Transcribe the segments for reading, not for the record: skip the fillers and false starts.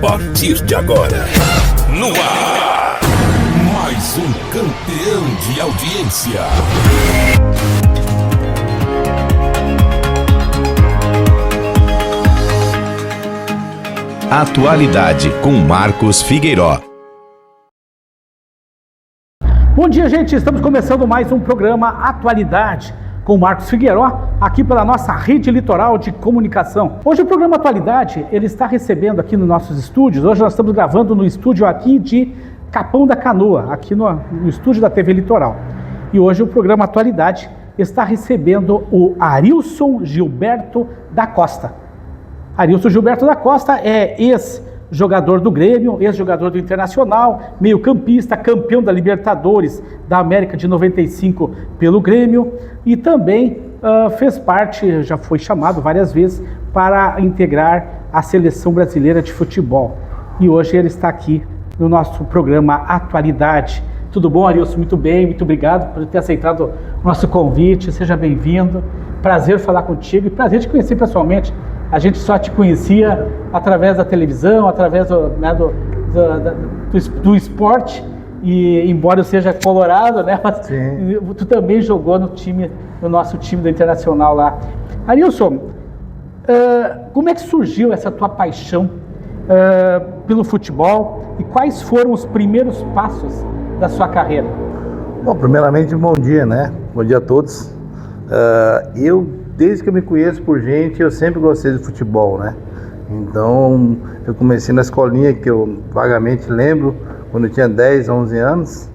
partir de agora, no ar, mais um campeão de audiência. Atualidade com Marcos Figueiró. Bom dia, gente. Estamos começando mais um programa Atualidade com Marcos Figueiró, aqui pela nossa rede litoral de comunicação. Hoje o programa Atualidade, ele está recebendo aqui nos nossos estúdios. Hoje nós estamos gravando no estúdio aqui de Capão da Canoa, aqui no estúdio da TV Litoral. E hoje o programa Atualidade está recebendo o Arilson Gilberto da Costa. Arilson Gilberto da Costa é ex-jogador do Grêmio, ex-jogador do Internacional, meio-campista, campeão da Libertadores da América de 95 pelo Grêmio e também fez parte, já foi chamado várias vezes, para integrar a Seleção Brasileira de Futebol. E hoje ele está aqui no nosso programa Atualidade. Tudo bom, Arilson? Muito bem, muito obrigado por ter aceitado o nosso convite, seja bem-vindo. Prazer falar contigo e prazer te conhecer pessoalmente. A gente só te conhecia através da televisão, através do esporte, e embora eu seja colorado, né? Mas tu também jogou no nosso time do Internacional lá. Arilson, como é que surgiu essa tua paixão pelo futebol e quais foram os primeiros passos da sua carreira? Bom, primeiramente, bom dia, né? Bom dia a todos. Desde que eu me conheço por gente, eu sempre gostei de futebol, né? Então, eu comecei na escolinha, que eu vagamente lembro, quando eu tinha 10, 11 anos.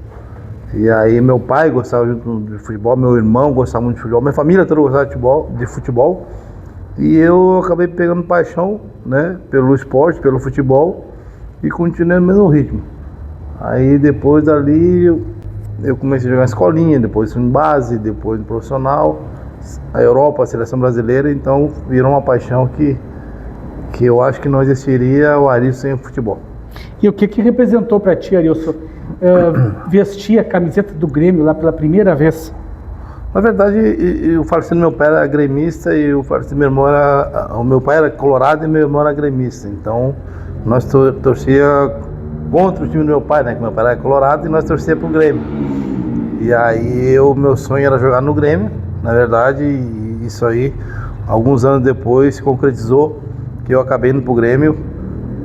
E aí meu pai gostava de futebol, meu irmão gostava muito de futebol, minha família toda gostava de futebol. E eu acabei pegando paixão, né, pelo esporte, pelo futebol, e continuei no mesmo ritmo. Aí depois dali, eu comecei a jogar na escolinha, depois em base, depois no profissional. A Europa, a seleção brasileira, então virou uma paixão que eu acho que não existiria o Arilson sem o futebol. E o que representou para ti, Arilson, vestir a camiseta do Grêmio lá pela primeira vez? Na verdade, o falecido meu pai era gremista e o falecido meu irmão o meu pai era colorado e meu irmão era gremista. Então nós torcia contra o time do meu pai, né? Que meu pai era colorado e nós torcia pro Grêmio. E aí meu sonho era jogar no Grêmio. Na verdade, isso aí, alguns anos depois, se concretizou, que eu acabei indo pro Grêmio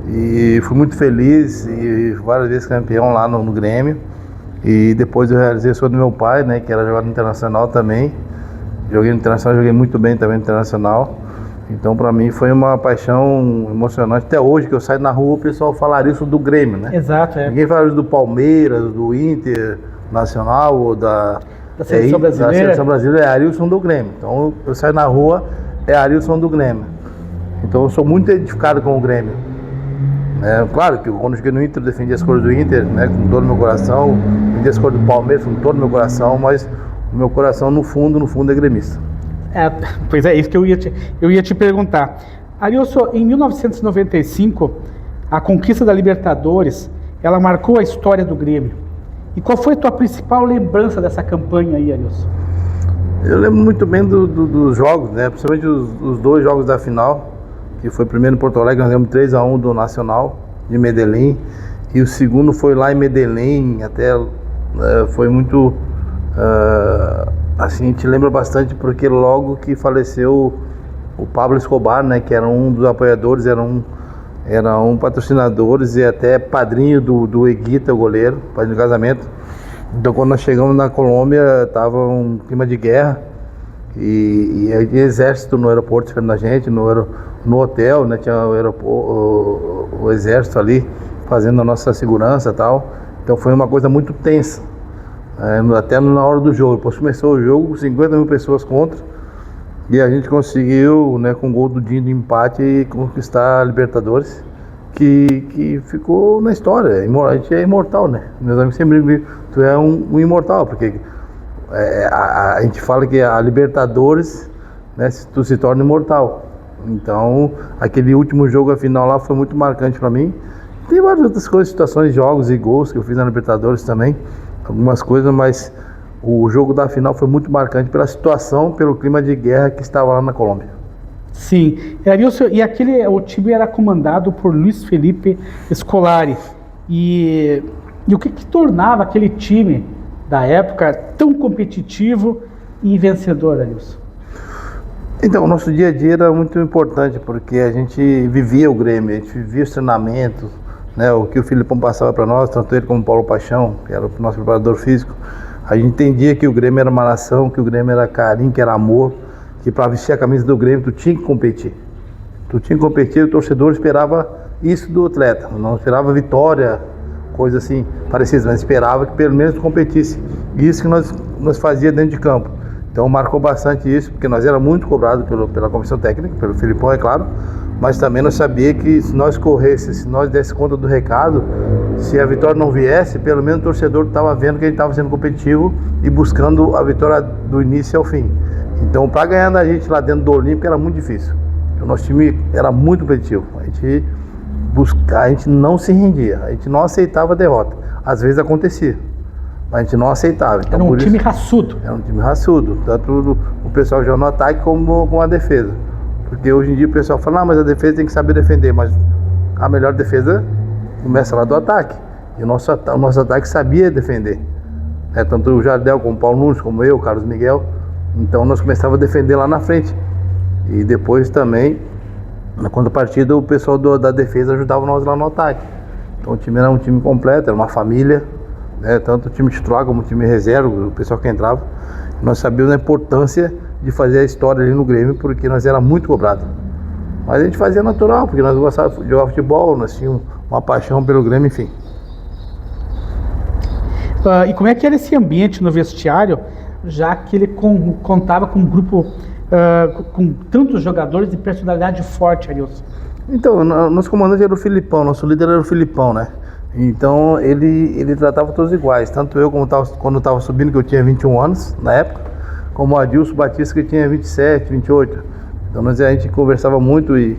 e fui muito feliz e várias vezes campeão lá no Grêmio. E depois eu realizei o sonho do meu pai, né, que era jogar no Internacional também. Joguei no Internacional, joguei muito bem também no Internacional. Então, para mim, foi uma paixão emocionante. Até hoje, que eu saio na rua, o pessoal fala isso do Grêmio, né? Exato, é. Ninguém fala isso do Palmeiras, do Inter Nacional ou da Seleção Brasileira. Da Seleção Brasileira é Arilson do Grêmio. Então eu saio na rua, é Arilson do Grêmio. Então eu sou muito edificado com o Grêmio. Claro que quando eu cheguei no Inter, eu defendi as cores do Inter, né, com todo o meu coração. Defendi as cores do Palmeiras com todo o meu coração, mas o meu coração no fundo é gremista. Pois é, isso que eu ia te perguntar. Arilson, em 1995, a conquista da Libertadores, ela marcou a história do Grêmio. E qual foi a tua principal lembrança dessa campanha aí, Arilson? Eu lembro muito bem dos jogos, né? Principalmente os dois jogos da final, que foi primeiro em Porto Alegre, nós ganhamos 3-1 do Nacional de Medellín, e o segundo foi lá em Medellín, até foi muito, assim, a gente lembra bastante porque logo que faleceu o Pablo Escobar, né? Que era um dos apoiadores, era um patrocinadores e até padrinho do Eguita, o goleiro, padrinho do casamento. Então quando nós chegamos na Colômbia, estava um clima de guerra e exército no aeroporto esperando a gente, no hotel, né, tinha o exército ali fazendo a nossa segurança e tal. Então foi uma coisa muito tensa, até na hora do jogo. Depois começou o jogo, 50 mil pessoas contra, e a gente conseguiu, né, com o gol do Dinho de empate, conquistar a Libertadores, que ficou na história. A gente é imortal, né? Meus amigos sempre dizem, tu é um imortal, porque a gente fala que a Libertadores, né, tu se torna imortal. Então, aquele último jogo, a final lá, foi muito marcante para mim. Tem várias outras coisas, situações, jogos e gols que eu fiz na Libertadores também, algumas coisas, mas o jogo da final foi muito marcante pela situação, pelo clima de guerra que estava lá na Colômbia. Sim, Arilson, e o time era comandado por Luiz Felipe Scolari. E o que tornava aquele time da época tão competitivo e vencedor, Arilson? Então, o nosso dia a dia era muito importante, porque a gente vivia o Grêmio, a gente vivia os treinamentos, né, o que o Filipão passava para nós, tanto ele como o Paulo Paixão, que era o nosso preparador físico. A gente entendia que o Grêmio era uma nação, que o Grêmio era carinho, que era amor, que para vestir a camisa do Grêmio tu tinha que competir. Tu tinha que competir, o torcedor esperava isso do atleta, não esperava vitória, coisa assim parecida, mas esperava que pelo menos tu competisse. Isso que nós fazia dentro de campo. Então marcou bastante isso, porque nós era muito cobrado pela comissão técnica, pelo Filipão, é claro, mas também nós sabia que se nós corresse, se nós desse conta do recado, se a vitória não viesse, pelo menos o torcedor estava vendo que a gente estava sendo competitivo e buscando a vitória do início ao fim. Então, para ganhar da gente lá dentro do Olímpico era muito difícil. O nosso time era muito competitivo. A gente não se rendia, a gente não aceitava a derrota. Às vezes acontecia, mas a gente não aceitava. Então, era um time raçudo. Era um time raçudo, tanto o pessoal já no ataque como a defesa. Porque hoje em dia o pessoal fala, mas a defesa tem que saber defender, mas a melhor defesa começa lá do ataque. E o nosso ataque sabia defender. Tanto o Jardel, como o Paulo Nunes, como eu, o Carlos Miguel. Então nós começávamos a defender lá na frente. E depois também, na contrapartida, o pessoal da defesa ajudava nós lá no ataque. Então o time era um time completo, era uma família, né? Tanto o time titular como o time reserva, o pessoal que entrava. Nós sabíamos a importância de fazer a história ali no Grêmio, porque nós era muito cobrado. Mas a gente fazia natural, porque nós gostávamos de jogar futebol, nós tínhamos uma paixão pelo Grêmio, enfim. E como é que era esse ambiente no vestiário, já que ele contava com um grupo com tantos jogadores de personalidade forte, Arilson? Então, nosso comandante era o Filipão, nosso líder era o Filipão, né? Então ele tratava todos iguais, tanto eu quando estava subindo, que eu tinha 21 anos na época, como o Adilson Batista, que tinha 27, 28. Então a gente conversava muito e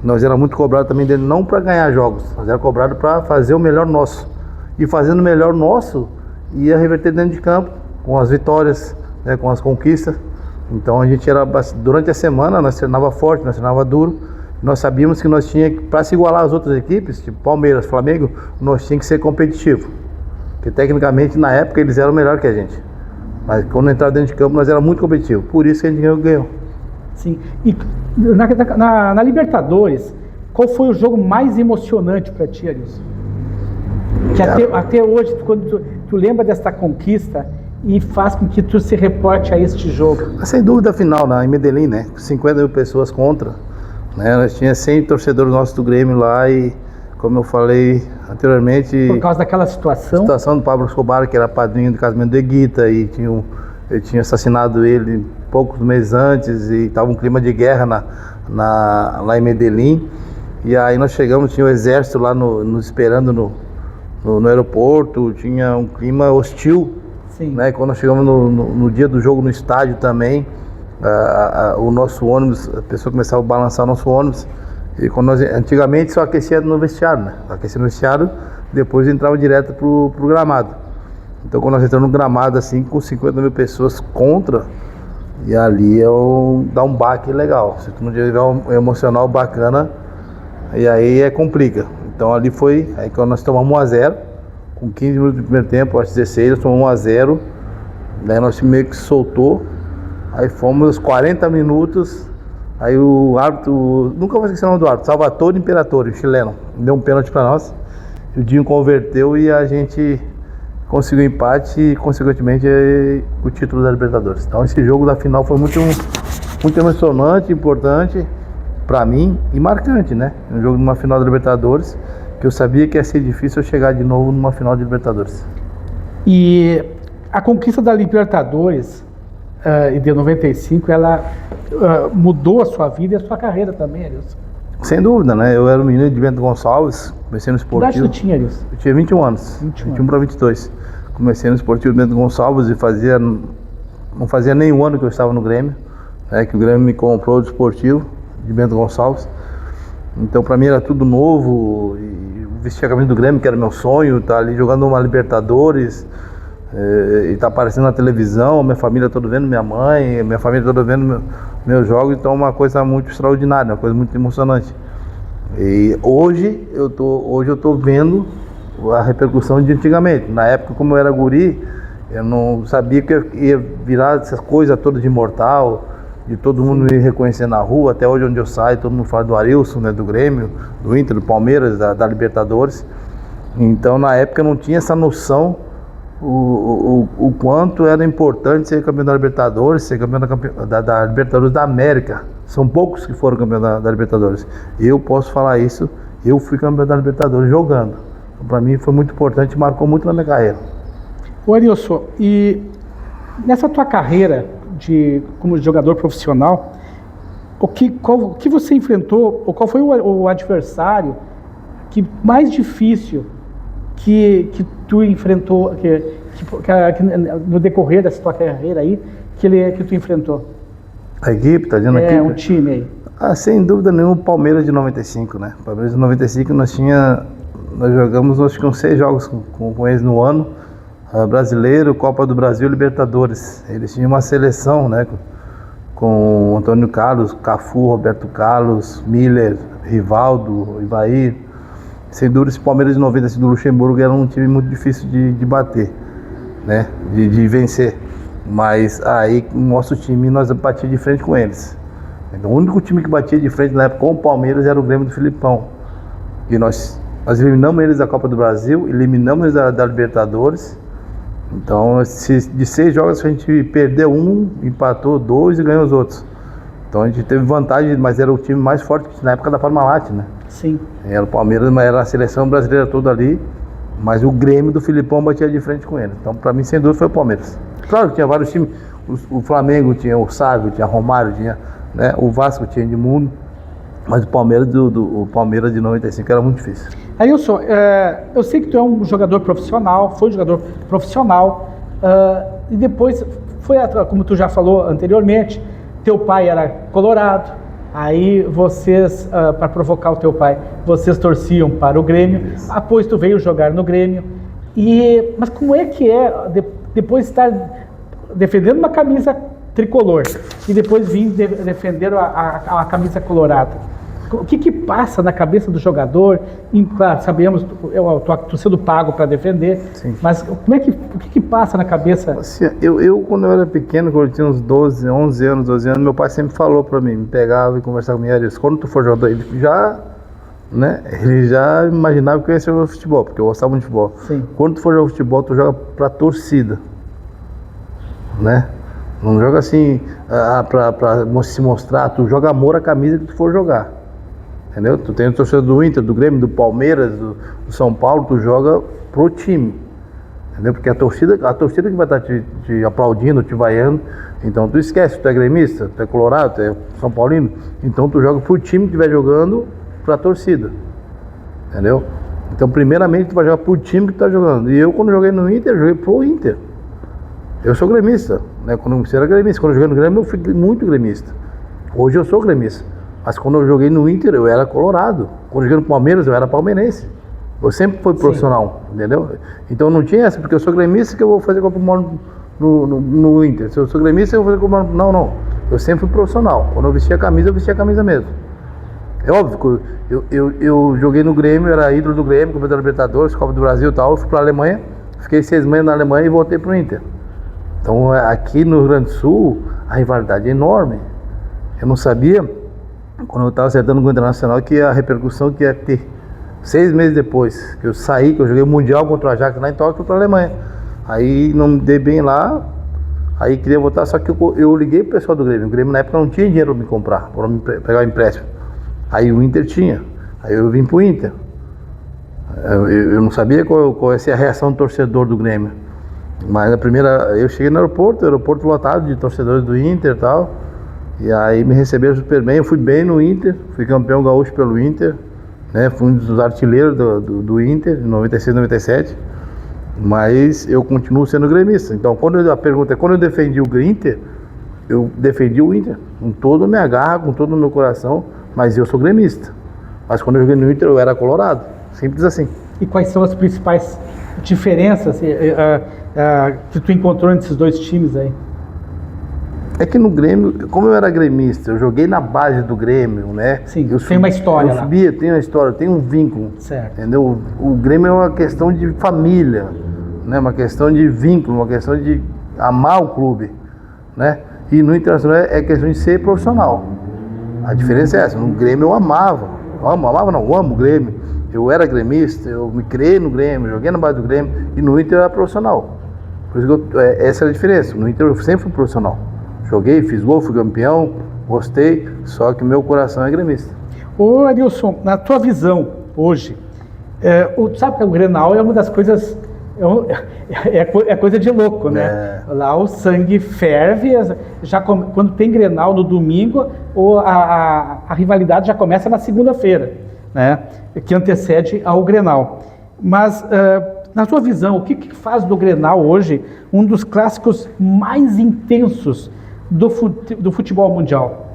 nós era muito cobrado também dele, não para ganhar jogos, nós era cobrado para fazer o melhor nosso. E fazendo o melhor nosso, ia reverter dentro de campo, com as vitórias, né, com as conquistas. Então a gente durante a semana, nós treinava forte, nós treinava duro. Nós sabíamos que nós tínhamos, para se igualar às outras equipes, tipo Palmeiras, Flamengo, nós tínhamos que ser competitivo. Porque tecnicamente, na época, eles eram melhor que a gente. Mas quando entrava dentro de campo, nós era muito competitivo. Por isso que a gente ganhou. Sim. E na Libertadores, qual foi o jogo mais emocionante para ti, Arilson? Que até hoje, quando tu lembra desta conquista e faz com que tu se reporte a este jogo? Sem dúvida, a final, em Medellín, né? 50 mil pessoas contra. Né? Nós tínhamos 100 torcedores nossos do Grêmio lá e, como eu falei anteriormente... Por causa daquela situação? A situação do Pablo Escobar, que era padrinho do casamento do Eguita, e eu tinha assassinado ele poucos meses antes e estava um clima de guerra lá em Medellín. E aí nós chegamos, tinha o exército lá nos esperando no aeroporto, tinha um clima hostil. Sim. Né? Quando nós chegamos no dia do jogo no estádio também, o nosso ônibus, a pessoa começava a balançar o nosso ônibus. E quando antigamente só aquecia no vestiário, né? Aquecia no vestiário, depois entrava direto pro gramado. Então quando nós entramos no gramado assim, com 50 mil pessoas contra, e ali dá um baque legal. Se tu não tiver um emocional bacana, e aí complica. Então ali aí quando nós tomamos 1-0, com 15 minutos do primeiro tempo, acho 16, nós tomamos 1-0, daí nós meio que soltou. Aí fomos aos 40 minutos, aí o árbitro, nunca vou esquecer o nome do árbitro, Salvatore Imperatore, chileno, deu um pênalti para nós, o Dinho converteu e a gente conseguiu empate e, consequentemente, o título da Libertadores. Então esse jogo da final foi muito emocionante, importante para mim e marcante, né? Um jogo numa final da Libertadores, que eu sabia que ia ser difícil eu chegar de novo numa final de Libertadores. E a conquista da Libertadores e de 95, ela mudou a sua vida e a sua carreira também, Arilson? Sem dúvida, né? Eu era um menino de Bento Gonçalves, comecei no esportivo. Que idade tu tinha, Arilson? Eu tinha 21 anos, 21 para 22. Comecei no esportivo Bento Gonçalves e não fazia nenhum ano que eu estava no Grêmio, né? Que o Grêmio me comprou do esportivo de Bento Gonçalves. Então para mim era tudo novo, e vestir a camisa do Grêmio, que era meu sonho, estar ali jogando uma Libertadores. E tá aparecendo na televisão, minha família toda vendo, minha mãe, minha família toda vendo meus jogos, então é uma coisa muito extraordinária, uma coisa muito emocionante. E hoje eu tô vendo a repercussão de antigamente. Na época, como eu era guri, eu não sabia que eu ia virar essas coisas todas de imortal, de todo mundo me reconhecer na rua. Até hoje, onde eu saio, todo mundo fala do Arilson, né, do Grêmio, do Inter, do Palmeiras, da Libertadores. Então, na época, eu não tinha essa noção o quanto era importante ser campeão da Libertadores, ser campeão da Libertadores da América. São poucos que foram campeão da Libertadores. Eu posso falar isso, eu fui campeão da Libertadores jogando. Então, para mim foi muito importante, marcou muito na minha carreira. Ô Arilson, e nessa tua carreira como jogador profissional, o que você enfrentou, ou qual foi o adversário mais difícil que tu enfrentou, que no decorrer dessa tua carreira aí, que tu enfrentou? A equipe, tá dizendo aqui? Um time aí. Sem dúvida nenhuma, o Palmeiras de 95, né? O Palmeiras de 95 nós jogamos, acho que uns 6 jogos com eles no ano. Brasileiro, Copa do Brasil, Libertadores. Eles tinham uma seleção, né? Com Antônio Carlos, Cafu, Roberto Carlos, Miller, Rivaldo, Ivair. Sem dúvida, esse Palmeiras de 95 do Luxemburgo era um time muito difícil de bater, né? De vencer. Mas aí, no nosso time, nós batíamos de frente com eles. Então, o único time que batia de frente na época com o Palmeiras era o Grêmio do Filipão. E nós eliminamos eles da Copa do Brasil, eliminamos eles da Libertadores. Então, de 6 jogos, a gente perdeu 1, empatou 2 e ganhou os outros. Então, a gente teve vantagem, mas era o time mais forte na época da Parmalat, né? Sim. Era o Palmeiras, mas era a seleção brasileira toda ali, mas o Grêmio do Filipão batia de frente com ele. Então, para mim, sem dúvida, foi o Palmeiras. Claro que tinha vários times, o Flamengo tinha o Sávio, tinha Romário, tinha, né, o Vasco tinha Edmundo, mas o Palmeiras o Palmeiras de 95 era muito difícil. Arilson, eu sei que tu é um jogador profissional, foi jogador profissional, e depois como tu já falou anteriormente, teu pai era colorado, aí vocês, para provocar o teu pai, vocês torciam para o Grêmio. Isso. Depois tu veio jogar no Grêmio, mas como é que depois estar defendendo uma camisa tricolor e depois vir defender a camisa colorada? O que passa na cabeça do jogador? Claro, sabemos, eu estou sendo pago para defender. Sim. Mas o que passa na cabeça? Assim, quando eu era pequeno, quando eu tinha uns 11 anos, meu pai sempre falou para mim, me pegava e conversava comigo, disse, quando tu for jogador, ele já imaginava que eu ia ser jogador de futebol, porque eu gostava muito de futebol. Sim. Quando tu for jogar futebol, tu joga pra torcida, né? Não joga assim pra se mostrar, tu joga amor à camisa que tu for jogar. Entendeu? Tu tem o torcedor do Inter, do Grêmio, do Palmeiras, do São Paulo, tu joga pro time. Entendeu? Porque a torcida que vai estar te aplaudindo, te vaiando. Então tu esquece, tu é gremista, tu é colorado, tu é São Paulino. Então tu joga pro time que estiver jogando, pra torcida. Entendeu? Então primeiramente tu vai jogar pro time que tu tá jogando. E eu quando joguei no Inter, eu joguei pro Inter. Eu sou gremista, né? Quando eu era gremista, quando eu joguei no Grêmio eu fui muito gremista. Hoje eu sou gremista. Mas quando eu joguei no Inter, eu era colorado. Quando eu joguei no Palmeiras, eu era palmeirense. Eu sempre fui profissional, sim, entendeu? Então não tinha essa, porque eu sou gremista que eu vou fazer Copa do Mundo no Inter. Se eu sou gremista, eu vou fazer Copa do Mundo. Não. Eu sempre fui profissional. Quando eu vestia a camisa mesmo. É óbvio que eu joguei no Grêmio, era ídolo do Grêmio, campeão da Libertadores, Copa do Brasil e tal. Eu fui para a Alemanha, fiquei 6 meses na Alemanha e voltei para o Inter. Então aqui no Rio Grande do Sul, a rivalidade é enorme. Eu não sabia, quando eu estava acertando com o Internacional, que a repercussão que ia ter. 6 meses depois que eu saí, que eu joguei o Mundial contra o Ajax lá em Tóquio, fui para a Alemanha. Aí não me dei bem lá, aí queria voltar, só que eu liguei pro pessoal do Grêmio. O Grêmio na época não tinha dinheiro para me comprar, para me pegar o empréstimo. Aí o Inter tinha, aí eu vim pro Inter. Eu não sabia qual ia ser a reação do torcedor do Grêmio. Mas a primeira, eu cheguei no aeroporto lotado de torcedores do Inter e tal. E aí me receberam super bem, eu fui bem no Inter, fui campeão gaúcho pelo Inter, né? Fui um dos artilheiros do Inter, em 96, 97. Mas eu continuo sendo gremista. Então a pergunta é, quando eu defendi o Inter, eu defendi o Inter com toda a minha garra, com todo o meu coração, mas eu sou gremista. Mas quando eu joguei no Inter eu era colorado, simples assim. e quais são as principais diferenças que tu encontrou entre esses dois times aí? É que no Grêmio, como eu era gremista, eu joguei na base do Grêmio, né? Sim, eu tem uma história eu lá. subia, tem uma história, tem um vínculo. Certo. Entendeu? O Grêmio é uma questão de família, né? Uma questão de vínculo, uma questão de amar o clube, né? E no Internacional é questão de ser profissional. A diferença é essa. No Grêmio eu amava eu amo o Grêmio. Eu era gremista, eu me criei no Grêmio, joguei na base do Grêmio, e no Inter eu era profissional. Por isso que essa é a diferença. No Inter eu sempre fui profissional. Joguei, fiz gol, fui campeão, gostei, só que meu coração é gremista. Ô Adilson, na tua visão hoje, sabe que o Grenal é uma das coisas, é coisa de louco, né? Lá o sangue ferve, quando tem Grenal no domingo, a rivalidade já começa na segunda-feira, né? Que antecede ao Grenal. Mas, na tua visão, o que faz do Grenal hoje um dos clássicos mais intensos do futebol mundial?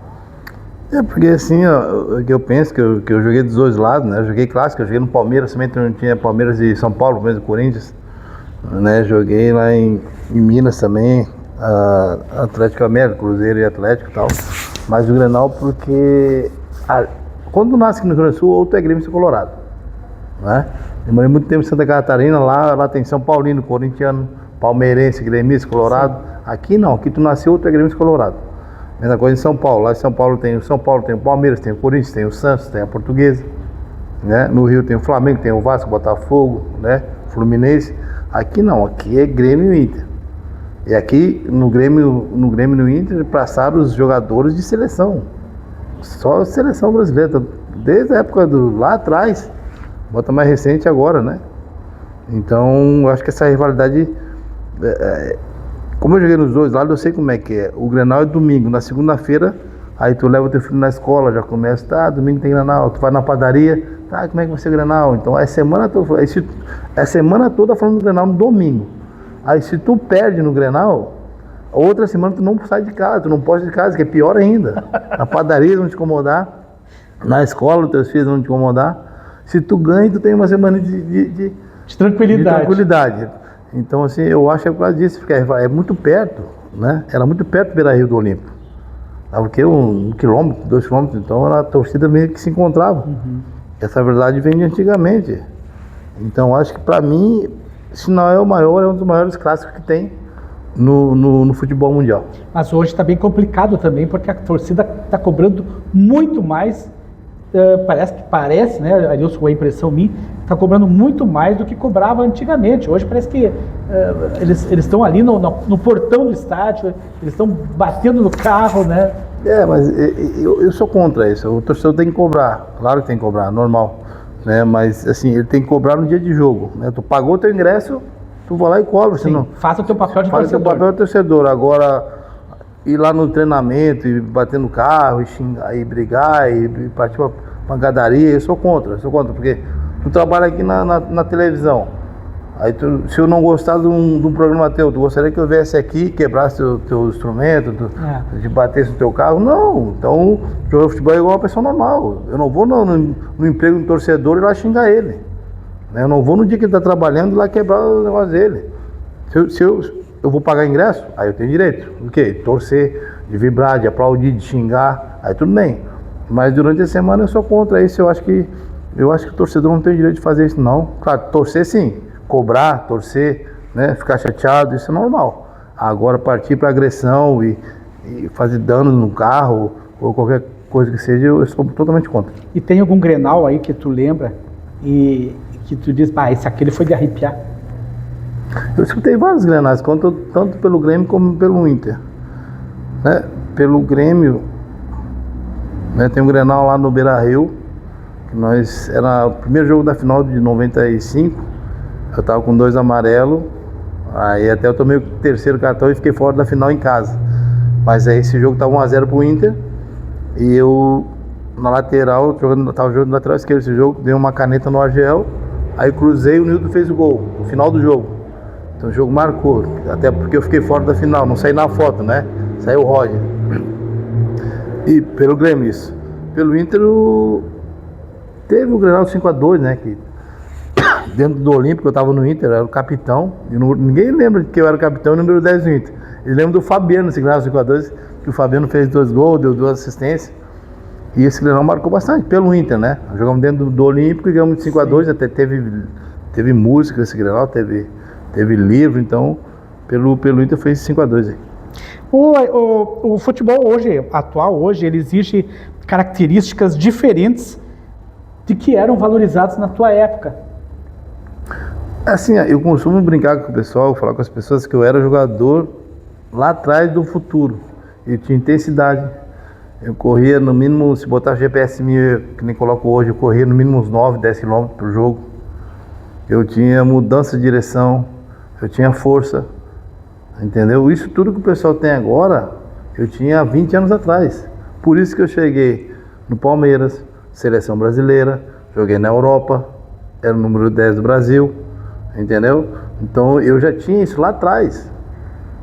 Porque assim, ó, eu penso que eu joguei dos dois lados, né? Eu joguei clássico, eu joguei no Palmeiras, também tinha Palmeiras e São Paulo, mesmo Corinthians, né? Joguei lá em Minas também, Atlético América, Cruzeiro e Atlético e tal. Mas o Grenal porque quando nasce aqui no Rio Grande do Sul, ou tu é gremista colorado, né? Eu morei muito tempo em Santa Catarina, lá tem São Paulino, corintiano, palmeirense, gremista, colorado. Sim. Aqui não, aqui tu nasceu, tu é gremista colorado. Mesma coisa em São Paulo, lá em São Paulo tem o Palmeiras, tem o Corinthians, tem o Santos, tem a Portuguesa, né? No Rio tem o Flamengo, tem o Vasco, Botafogo, né? Fluminense. Aqui não, aqui é Grêmio e Inter. E aqui no Grêmio e no Inter passaram os jogadores de seleção. Só a seleção brasileira, desde a época lá atrás, bota mais recente agora, né? Então, eu acho que essa rivalidade, como eu joguei nos dois lados, eu sei como é que é. O Grenal é domingo, na segunda-feira, aí tu leva o teu filho na escola, já começa, domingo tem Grenal, tu vai na padaria, como é que vai ser o Grenal? Então, é semana toda falando do Grenal no domingo. Aí, se tu perde no Grenal, outra semana tu não sai de casa, tu não pode ir de casa, que é pior ainda. Na padaria vão te incomodar, na escola os teus filhos vão te incomodar. Se tu ganha, tu tem uma semana de tranquilidade. Então, assim, eu acho que é por causa disso, porque é muito perto, né? Era muito perto do Beira-Rio do Olímpico. Porque 1 quilômetro, 2 quilômetros, então a torcida meio que se encontrava. Uhum. Essa verdade vem de antigamente. Então, acho que para mim, se não é o maior, é um dos maiores clássicos que tem no futebol mundial. Mas hoje está bem complicado também, porque a torcida está cobrando muito mais. Parece, né, Adilson, a impressão minha, está cobrando muito mais do que cobrava antigamente. Hoje parece que eles estão ali no portão do estádio, eles estão batendo no carro, né? Mas eu sou contra isso. O torcedor tem que cobrar, claro que tem que cobrar, normal, né? Mas assim, ele tem que cobrar no dia de jogo, né? Tu pagou o teu ingresso, tu vai lá e cobra. Sim, senão, faça o teu papel de torcedor. Faça o teu papel de torcedor. Agora, ir lá no treinamento e bater no carro, e xingar, e brigar, e partir pra pancadaria, eu sou contra, porque tu trabalha aqui na televisão. Aí se eu não gostar de um programa teu, tu gostaria que eu viesse aqui, quebrasse teu instrumento, de batesse no teu carro? Não. Então, jogar futebol é igual uma pessoa normal. Eu não vou no emprego do torcedor e lá xingar ele. Eu não vou no dia que ele está trabalhando lá quebrar o negócio dele. Se eu vou pagar ingresso, aí eu tenho direito. O quê? Torcer, de vibrar, de aplaudir, de xingar, aí tudo bem. Mas durante a semana eu sou contra isso. Eu acho que o torcedor não tem direito de fazer isso, não. Claro, torcer sim. Cobrar, torcer, né? Ficar chateado, isso é normal. Agora partir para agressão e fazer dano no carro ou qualquer coisa que seja, eu sou totalmente contra. E tem algum Grenal aí que tu lembra e que tu diz, esse aqui ele foi de arrepiar? Eu escutei vários Grenais, tanto pelo Grêmio como pelo Inter. Né? Pelo Grêmio, né? Tem um Grenal lá no Beira-Rio, que era o primeiro jogo da final de 95. Eu tava com 2 amarelos, aí até eu tomei o 3º cartão e fiquei fora da final em casa. Mas aí esse jogo tava 1-0 pro Inter, e eu na lateral, tava jogando na lateral esquerda esse jogo, dei uma caneta no Argel, aí cruzei, o Nildo fez o gol, no final do jogo. Então o jogo marcou, até porque eu fiquei fora da final, não saí na foto, né? Saiu o Roger. E pelo Grêmio isso. Pelo Inter, teve o Grenal 5-2, né? Que dentro do Olímpico, eu estava no Inter, eu era o capitão. Ninguém lembra que eu era o capitão e número 10 do Inter. Eles lembram do Fabiano, esse Grenal 5-2, que o Fabiano fez 2 gols, deu 2 assistências. E esse Grenal marcou bastante, pelo Inter, né? Jogamos dentro do Olímpico e ganhamos de 5-2, até teve música esse Grenal, teve livro, então pelo Inter fez 5-2 aí. O futebol atual, ele exige características diferentes de que eram valorizados na tua época. Assim, eu costumo brincar com o pessoal, falar com as pessoas que eu era jogador lá atrás do futuro. Eu tinha intensidade. Eu corria no mínimo, se botar GPS minha, que nem coloco hoje, eu corria no mínimo uns 9, 10 km por jogo. Eu tinha mudança de direção, eu tinha força, entendeu? Isso tudo que o pessoal tem agora, eu tinha há 20 anos atrás. Por isso que eu cheguei no Palmeiras, seleção brasileira, joguei na Europa, era o número 10 do Brasil, entendeu? Então eu já tinha isso lá atrás.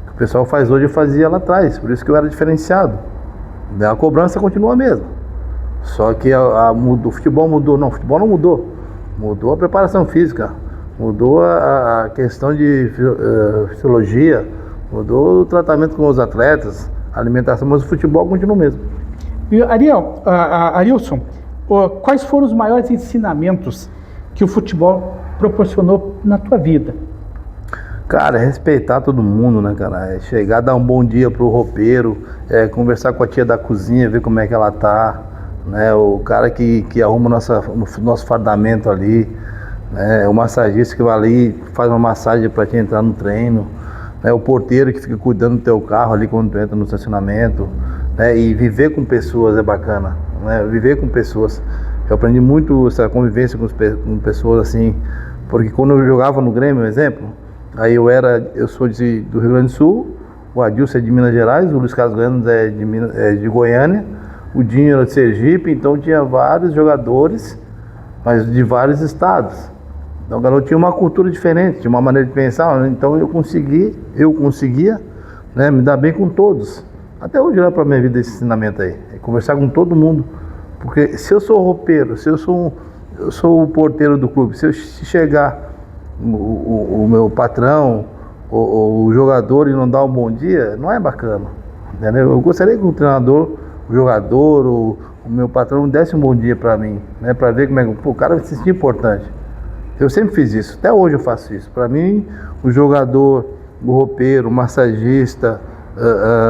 O que o pessoal faz hoje eu fazia lá atrás, por isso que eu era diferenciado. A cobrança continua a mesma. Só que o futebol mudou. Não, o futebol não mudou. Mudou a preparação física, mudou a questão de fisiologia, mudou o tratamento com os atletas, a alimentação, mas o futebol continua o mesmo. E Arilson, quais foram os maiores ensinamentos que o futebol proporcionou na tua vida? Cara, respeitar todo mundo, né, cara? É chegar, dar um bom dia pro roupeiro, conversar com a tia da cozinha, ver como é que ela tá, né? O cara que arruma nosso fardamento ali, né? O massagista que vai ali, faz uma massagem para te entrar no treino, né? O porteiro que fica cuidando do teu carro ali quando tu entra no estacionamento, né? E viver com pessoas é bacana, né? Viver com pessoas. Eu aprendi muito essa convivência com pessoas assim, porque quando eu jogava no Grêmio, por exemplo, aí eu sou do Rio Grande do Sul, o Adilson é de Minas Gerais, o Luiz Carlos Goianos é de Goiânia, o Dinho era de Sergipe, então tinha vários jogadores, mas de vários estados. Então o garoto tinha uma cultura diferente, tinha uma maneira de pensar, então eu conseguia, né, me dar bem com todos. Até hoje olha para a minha vida esse ensinamento aí, é conversar com todo mundo, porque se eu sou roupeiro, se eu sou o porteiro do clube, se chegar o meu patrão, o jogador e não dar um bom dia, não é bacana, entendeu? Eu gostaria que o treinador, o jogador, o meu patrão desse um bom dia para mim, né? Para ver como é que o cara se sentir importante. Eu sempre fiz isso, até hoje eu faço isso. Para mim, o jogador, o roupeiro, o massagista,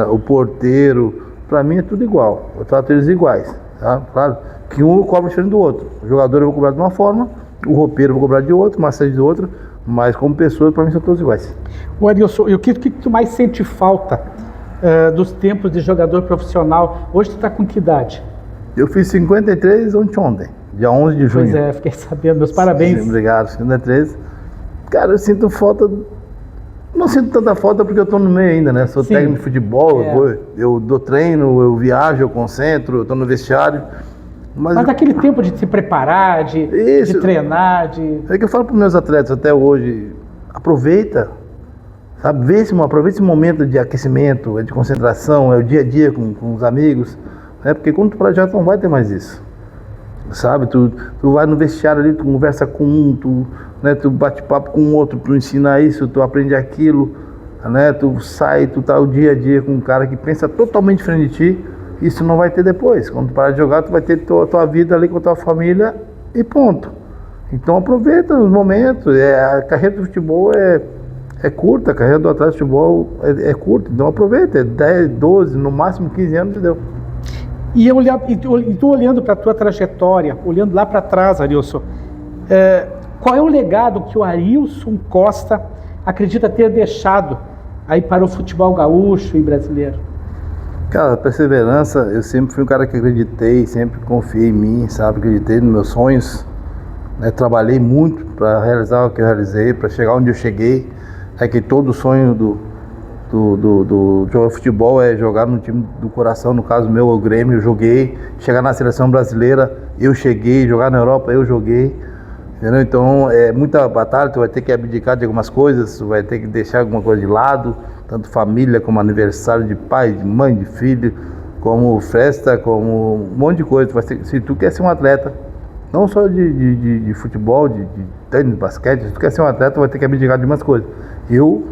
o porteiro, para mim é tudo igual. Eu trato eles iguais, tá? Claro que um cobra diferente do outro. O jogador eu vou cobrar de uma forma, o roupeiro eu vou cobrar de outro, o massagista de outro, mas como pessoa, para mim são todos iguais. O Arilson, e o que tu mais sente falta dos tempos de jogador profissional? Hoje tu está com que idade? Eu fiz 53 ontem, dia 11 de junho. Pois é, fiquei sabendo, meus parabéns. Sim, obrigado, 53. Cara, eu sinto falta, não sinto tanta falta porque eu estou no meio ainda, né? Sou técnico de futebol, eu dou treino, eu viajo, eu concentro, eu estou no vestiário. Mas aquele tempo de se preparar, de treinar, É que eu falo para os meus atletas até hoje, aproveita, sabe? Aproveita esse momento de aquecimento, de concentração, é o dia a dia com os amigos, né? Porque quando tu projeto não vai ter mais isso, sabe? Tu vai no vestiário ali, tu conversa com um, né? Tu bate papo com o outro, tu ensina isso, tu aprende aquilo, né? Tu sai, tu tá o dia a dia com um cara que pensa totalmente diferente de ti. Isso não vai ter depois. Quando tu parar de jogar, tu vai ter tua vida ali com a tua família e ponto. Então aproveita os momentos. A carreira do futebol é curta, a carreira do atleta de futebol é curta. Então aproveita, 10, 12, no máximo 15 anos deu. E tu olhando para a tua trajetória, olhando lá para trás, Arilson, qual é o legado que o Arilson Costa acredita ter deixado aí para o futebol gaúcho e brasileiro? Cara, a perseverança, eu sempre fui um cara que acreditei, sempre confiei em mim, sabe? Acreditei nos meus sonhos, né? Trabalhei muito para realizar o que eu realizei, para chegar onde eu cheguei. É que todo sonho do jogar futebol é jogar no time do coração, no caso meu, o Grêmio, eu joguei. Chegar na seleção brasileira, eu cheguei. Jogar na Europa, eu joguei. Entendeu? Então, é muita batalha, tu vai ter que abdicar de algumas coisas, tu vai ter que deixar alguma coisa de lado, tanto família como aniversário de pai, de mãe, de filho, como festa, como um monte de coisa. Se tu quer ser um atleta, Não só de futebol, de tênis, basquete. Se tu quer ser um atleta, vai ter que abdicar de umas coisas. Eu,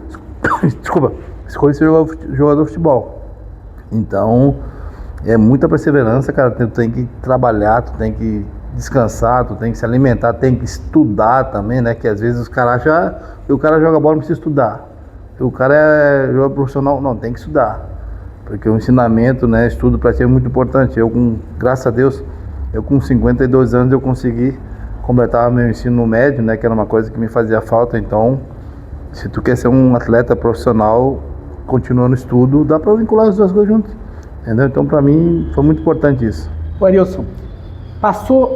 desculpa, escolhi ser jogador de futebol. Então, é muita perseverança, cara. Tu tem que trabalhar, tu tem que descansar, tu tem que se alimentar, tem que estudar também, né? Que às vezes os caras acham que o cara joga bola, não precisa estudar. O cara é jogador profissional, não, tem que estudar. Porque o ensinamento, né, estudo para ti é muito importante. Graças a Deus, com 52 anos eu consegui completar meu ensino médio, né, que era uma coisa que me fazia falta. Então, se tu quer ser um atleta profissional, continua no estudo, dá para vincular as duas coisas juntas. Entendeu? Então, para mim, foi muito importante isso. O Arilson,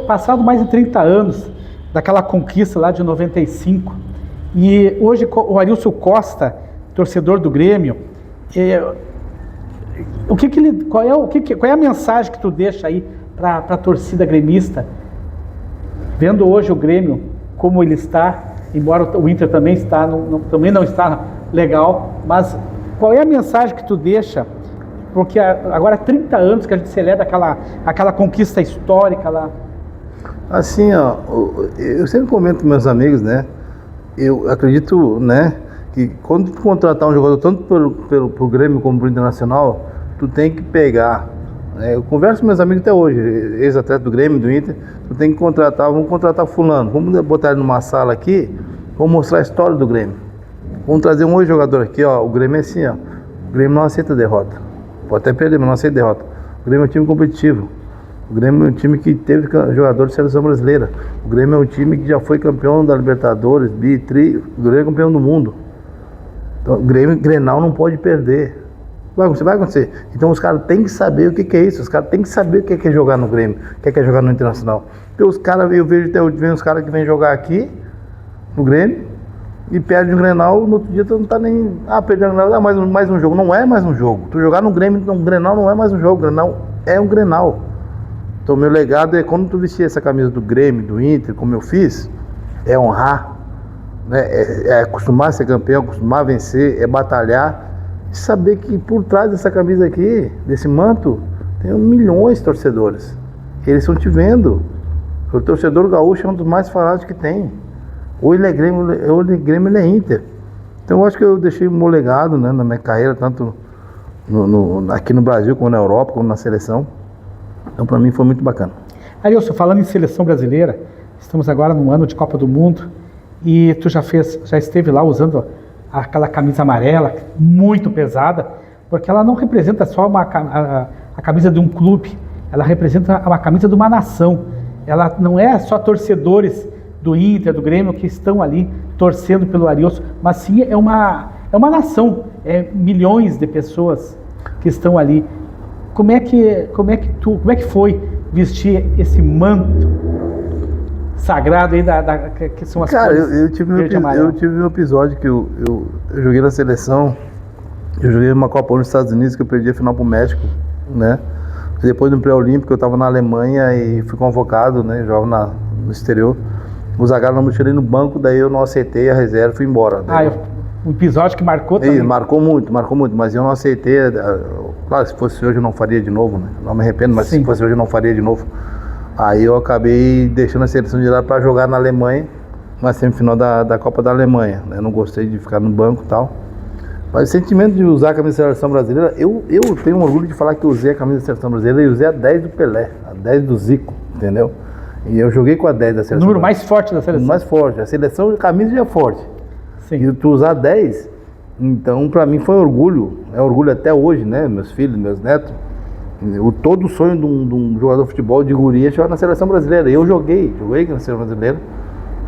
passado mais de 30 anos daquela conquista lá de 95, e hoje o Arilson Costa, torcedor do Grêmio, qual é a mensagem que tu deixa aí para a torcida gremista, vendo hoje o Grêmio como ele está, embora o Inter também também não está legal, mas qual é a mensagem que tu deixa? Porque agora há 30 anos que a gente celebra aquela conquista histórica lá. Assim, ó, eu sempre comento com meus amigos, né? Eu acredito, né, que quando tu contratar um jogador tanto pro Grêmio como pro Internacional, tu tem que pegar. Eu converso com meus amigos até hoje, ex-atleta do Grêmio, do Inter, tu tem que vamos contratar fulano, vamos botar ele numa sala aqui, vamos mostrar a história do Grêmio. Vamos trazer um outro jogador aqui, ó, o Grêmio é assim, ó, o Grêmio não aceita derrota. Pode até perder, mas não aceita derrota. O Grêmio é um time competitivo. O Grêmio é um time que teve jogador de seleção brasileira. O Grêmio é um time que já foi campeão da Libertadores, o Grêmio é campeão do mundo. Então, o Grenal não pode perder. Vai acontecer. Então os caras têm que saber o que é isso. Os caras têm que saber o que é jogar no Grêmio, o que é jogar no Internacional. Porque os caras, eu vejo os caras que vêm jogar aqui no Grêmio e perde o Grenal, no outro dia tu não tá nem. Perdeu o Grenal, mais um jogo. Não é mais um jogo. Tu jogar no Grêmio, no Grenal não é mais um jogo. O Grenal é um Grenal. Então meu legado é quando tu vestir essa camisa do Grêmio, do Inter, como eu fiz, é honrar, né? É acostumar a ser campeão, acostumar a vencer, é batalhar. E saber que por trás dessa camisa aqui, desse manto, tem milhões de torcedores. Eles estão te vendo. O torcedor gaúcho é um dos mais falados que tem. Ou ele é Grêmio, ou ele é Grêmio, ele é Inter. Então eu acho que eu deixei o meu legado, né, na minha carreira, tanto aqui no Brasil, como na Europa, como na seleção. Então para mim foi muito bacana. Arilson, falando em seleção brasileira, estamos agora num ano de Copa do Mundo e tu já esteve lá usando aquela camisa amarela, muito pesada, porque ela não representa só a camisa de um clube, ela representa uma camisa de uma nação. Ela não é só torcedores do Inter, do Grêmio, que estão ali torcendo pelo Arilson, mas sim é uma nação, milhões de pessoas que estão ali. Como é que foi vestir esse manto sagrado aí que são as cores? Cara, eu tive um episódio que eu joguei na seleção, eu joguei uma Copa nos Estados Unidos que eu perdi a final pro México, né? Depois do pré-olímpico eu estava na Alemanha e fui convocado, né? Jogava no exterior. O Zagallo não me tirei no banco, daí eu não aceitei a reserva e fui embora. Um episódio que marcou também? Marcou muito, mas eu não aceitei. Claro, se fosse hoje eu não faria de novo, né? Não me arrependo, mas se fosse hoje eu não faria de novo. Aí eu acabei deixando a seleção de lado para jogar na Alemanha, na semifinal da Copa da Alemanha, né? Eu não gostei de ficar no banco e tal. Mas o sentimento de usar a camisa da seleção brasileira, eu tenho um orgulho de falar que eu usei a camisa da seleção brasileira e usei a 10 do Pelé, a 10 do Zico, entendeu? E eu joguei com a 10 da seleção. O número mais forte da seleção. O mais forte. A seleção de camisa já é forte. Sim. E tu usar 10, então pra mim foi orgulho. É orgulho até hoje, né? Meus filhos, meus netos. Todo o sonho de um jogador de futebol de guri é jogar na seleção brasileira. Eu joguei na seleção brasileira.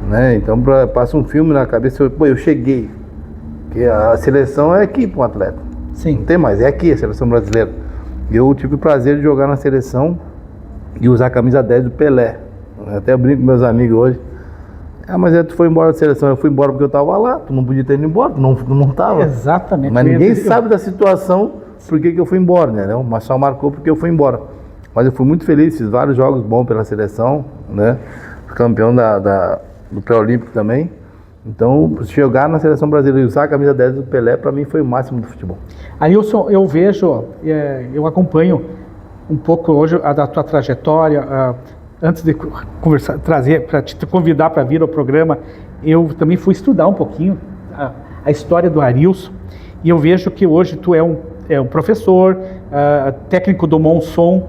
Né? Então passa um filme na cabeça, eu cheguei. Porque a seleção é aqui para um atleta. Sim. Não tem mais, é aqui a seleção brasileira. Eu tive o prazer de jogar na seleção e usar a camisa 10 do Pelé. Até eu brinco com meus amigos hoje. Mas tu foi embora da seleção. Eu fui embora porque eu estava lá. Tu não podia ter ido embora, tu não estava. Exatamente. Mas ninguém sabe da situação por que eu fui embora, né? Mas só marcou porque eu fui embora. Mas eu fui muito feliz, fiz vários jogos bons pela seleção, né? Fui campeão do pré-olímpico também. Então, jogar na seleção brasileira e usar a camisa 10 do Pelé, para mim foi o máximo do futebol. Arilson, eu vejo, eu acompanho um pouco hoje da tua trajetória, antes de conversar, trazer, para te convidar para vir ao programa, eu também fui estudar um pouquinho a história do Arilson, e eu vejo que hoje tu é um professor, técnico do Monson,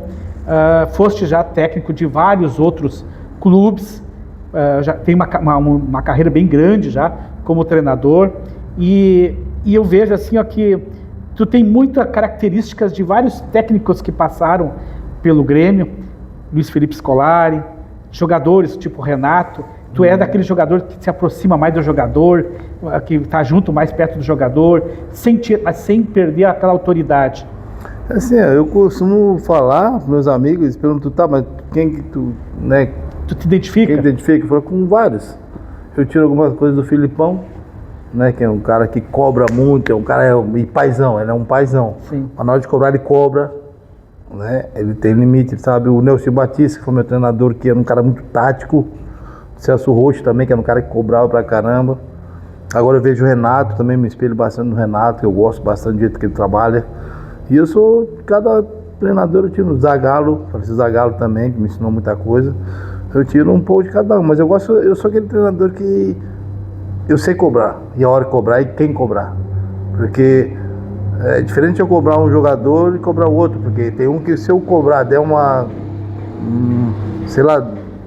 foste já técnico de vários outros clubes, já tem uma carreira bem grande já como treinador, e eu vejo assim ó, que tu tem muitas características de vários técnicos que passaram pelo Grêmio, Luiz Felipe Scolari, jogadores tipo Renato. Tu é daquele jogador que se aproxima mais do jogador, que está junto mais perto do jogador, sem perder aquela autoridade. Assim, eu costumo falar para meus amigos, eles perguntam, tá, mas quem que tu, né? Tu te identifica? Quem identifica? Eu falo com vários. Eu tiro algumas coisas do Filipão, né, que é um cara que cobra muito, é um cara, e paizão, ele é um paizão. Sim. Mas na hora de cobrar, ele cobra, né, ele tem limite, sabe? O Nelson Batista, que foi meu treinador, que era um cara muito tático. Celso Rocha também, que era um cara que cobrava pra caramba. Agora eu vejo o Renato, também me espelho bastante no Renato, eu gosto bastante do jeito que ele trabalha. E eu sou, cada treinador eu tiro o Zagallo, o Zagallo também, que me ensinou muita coisa. Eu tiro um pouco de cada um, mas eu sou aquele treinador que eu sei cobrar, e a hora de cobrar e quem cobrar. Porque é diferente eu cobrar um jogador e cobrar o outro, porque tem um que se eu cobrar, der uma, sei lá,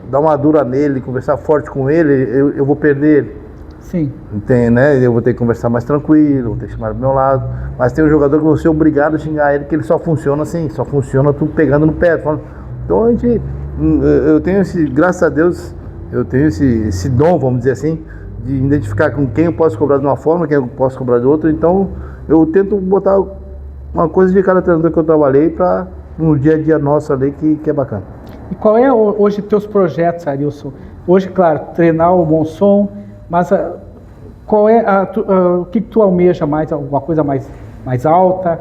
dar uma dura nele, conversar forte com ele, eu vou perder ele. Sim. Tem, né? Eu vou ter que conversar mais tranquilo, vou ter que chamar do meu lado. Mas tem um jogador que eu vou ser obrigado a xingar ele, que ele só funciona assim, só funciona tu pegando no pé. Então a gente, eu tenho graças a Deus, eu tenho esse dom, vamos dizer assim, de identificar com quem eu posso cobrar de uma forma, quem eu posso cobrar de outra. Então eu tento botar uma coisa de cada treinador que eu trabalhei para no dia a dia nosso ali, que é bacana. E qual é hoje teus projetos, Arilson? Hoje, claro, treinar o Monson, mas qual é o que tu almeja mais? Alguma coisa mais alta?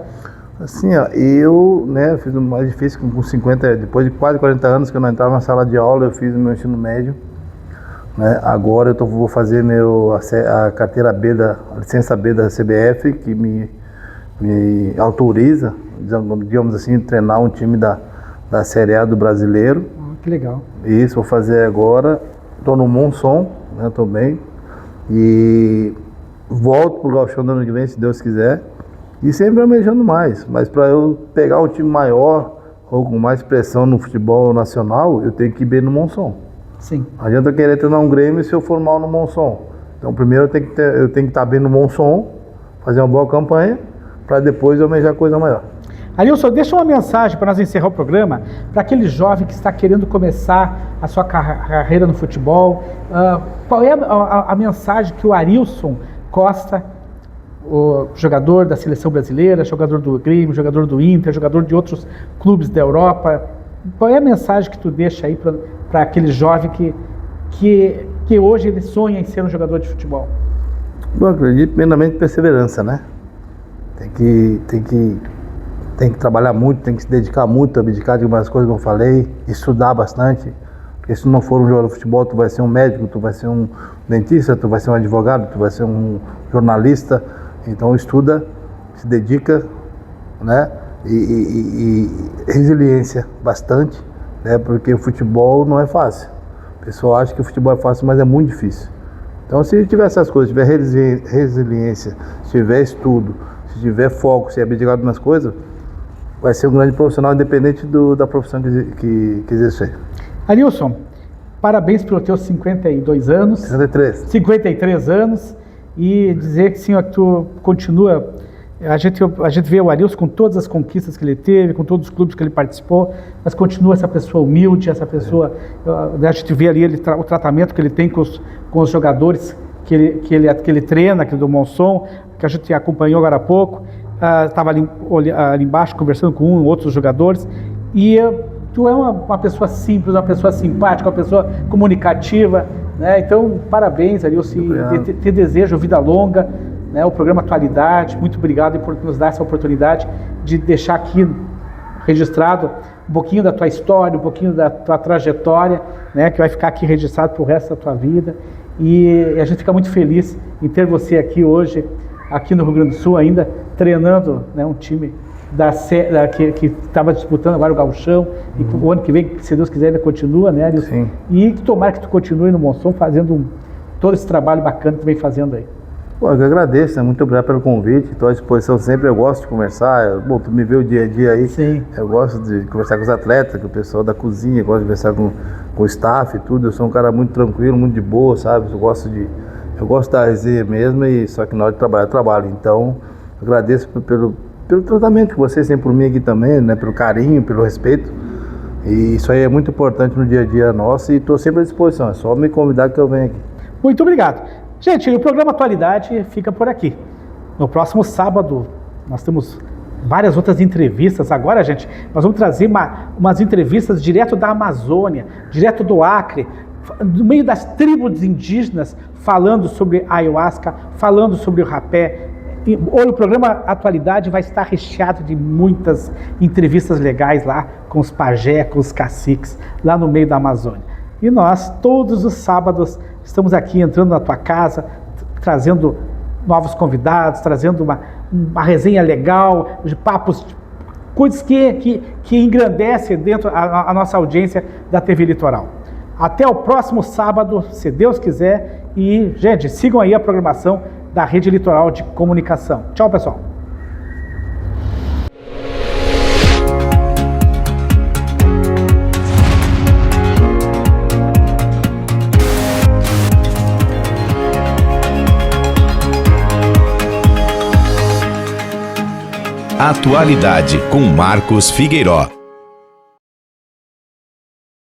Assim, ó, eu, né, fiz o mais difícil com 50, depois de quase 40 anos que eu não entrava na sala de aula, eu fiz o meu ensino médio, né? Agora eu vou fazer a carteira B, a licença B da CBF, que me autoriza, digamos assim, treinar um time da Série A do Brasileiro. Que legal. Isso, vou fazer agora. Estou no Monson, né, tô bem. E volto pro Gauchão do ano que vem, se Deus quiser. E sempre almejando mais. Mas para eu pegar um time maior ou com mais pressão no futebol nacional, eu tenho que ir bem no Monson. Sim. Não adianta eu querer treinar um Grêmio se eu for mal no Monson. Então primeiro eu tenho que estar bem no Monson, fazer uma boa campanha, para depois eu almejar coisa maior. Arilson, deixa uma mensagem para nós encerrar o programa, para aquele jovem que está querendo começar a sua carreira no futebol. Qual é a mensagem que o Arilson Costa, o jogador da seleção brasileira, jogador do Grêmio, jogador do Inter, jogador de outros clubes da Europa, qual é a mensagem que tu deixa aí para aquele jovem que hoje ele sonha em ser um jogador de futebol? Eu acredito primeiramente em perseverança, né? Tem que trabalhar muito, tem que se dedicar muito, abdicar de algumas coisas que eu falei, estudar bastante, porque se não for um jogador de futebol, tu vai ser um médico, tu vai ser um dentista, tu vai ser um advogado, tu vai ser um jornalista. Então estuda, se dedica, né? E resiliência bastante, né? Porque o futebol não é fácil. O pessoal acha que o futebol é fácil, mas é muito difícil. Então se tiver essas coisas, tiver resiliência, se tiver estudo, se tiver foco, se abdicar de umas coisas, vai ser um grande profissional, independente da profissão que exercer. Arilson, parabéns pelos teus 52 anos. 53 anos. E dizer que, senhor, que tu continua. A gente vê o Arilson com todas as conquistas que ele teve, com todos os clubes que ele participou, mas continua essa pessoa humilde, essa pessoa. A gente vê ali o tratamento que ele tem com os jogadores que ele treina, aqui do Monson, que a gente acompanhou agora há pouco. Estava ali embaixo conversando com outros jogadores. E tu é uma pessoa simples, uma pessoa simpática, uma pessoa comunicativa, né? Então, parabéns, Arilson, te desejo vida longa, né? O programa Atualidade, muito obrigado por nos dar essa oportunidade de deixar aqui registrado um pouquinho da tua história, um pouquinho da tua trajetória, né? Que vai ficar aqui registrado para o resto da tua vida. E a gente fica muito feliz em ter você aqui hoje, aqui no Rio Grande do Sul ainda, treinando, né, um time que estava disputando agora o Gauchão, e o ano que vem, se Deus quiser, ainda continua, né, Arilson? Sim. E tomara que tu continue no Monção fazendo todo esse trabalho bacana que tu vem fazendo aí. Pô, eu que agradeço, né? Muito obrigado pelo convite, estou à disposição sempre, eu gosto de conversar, bom, tu me vê o dia a dia aí, Sim. Eu gosto de conversar com os atletas, com o pessoal da cozinha, eu gosto de conversar com o staff e tudo, eu sou um cara muito tranquilo, muito de boa, sabe, eu gosto da resenha mesmo, e só que na hora de trabalhar eu trabalho, então eu agradeço pelo tratamento que vocês têm por mim aqui também, né, pelo carinho, pelo respeito, e isso aí é muito importante no dia a dia nosso, e estou sempre à disposição, é só me convidar que eu venho aqui. Muito obrigado. Gente, o programa Atualidade fica por aqui. No próximo sábado, nós temos várias outras entrevistas. Agora, gente, nós vamos trazer umas entrevistas direto da Amazônia, direto do Acre, no meio das tribos indígenas, falando sobre a ayahuasca, falando sobre o rapé. E o programa Atualidade vai estar recheado de muitas entrevistas legais lá com os pajé, com os caciques, lá no meio da Amazônia. E nós, todos os sábados, estamos aqui entrando na tua casa, trazendo novos convidados, trazendo uma resenha legal, de papos, coisas que engrandecem dentro a nossa audiência da TV Litoral. Até o próximo sábado, se Deus quiser. E, gente, sigam aí a programação da Rede Litoral de Comunicação. Tchau, pessoal. Atualidade com Marcos Figueiró.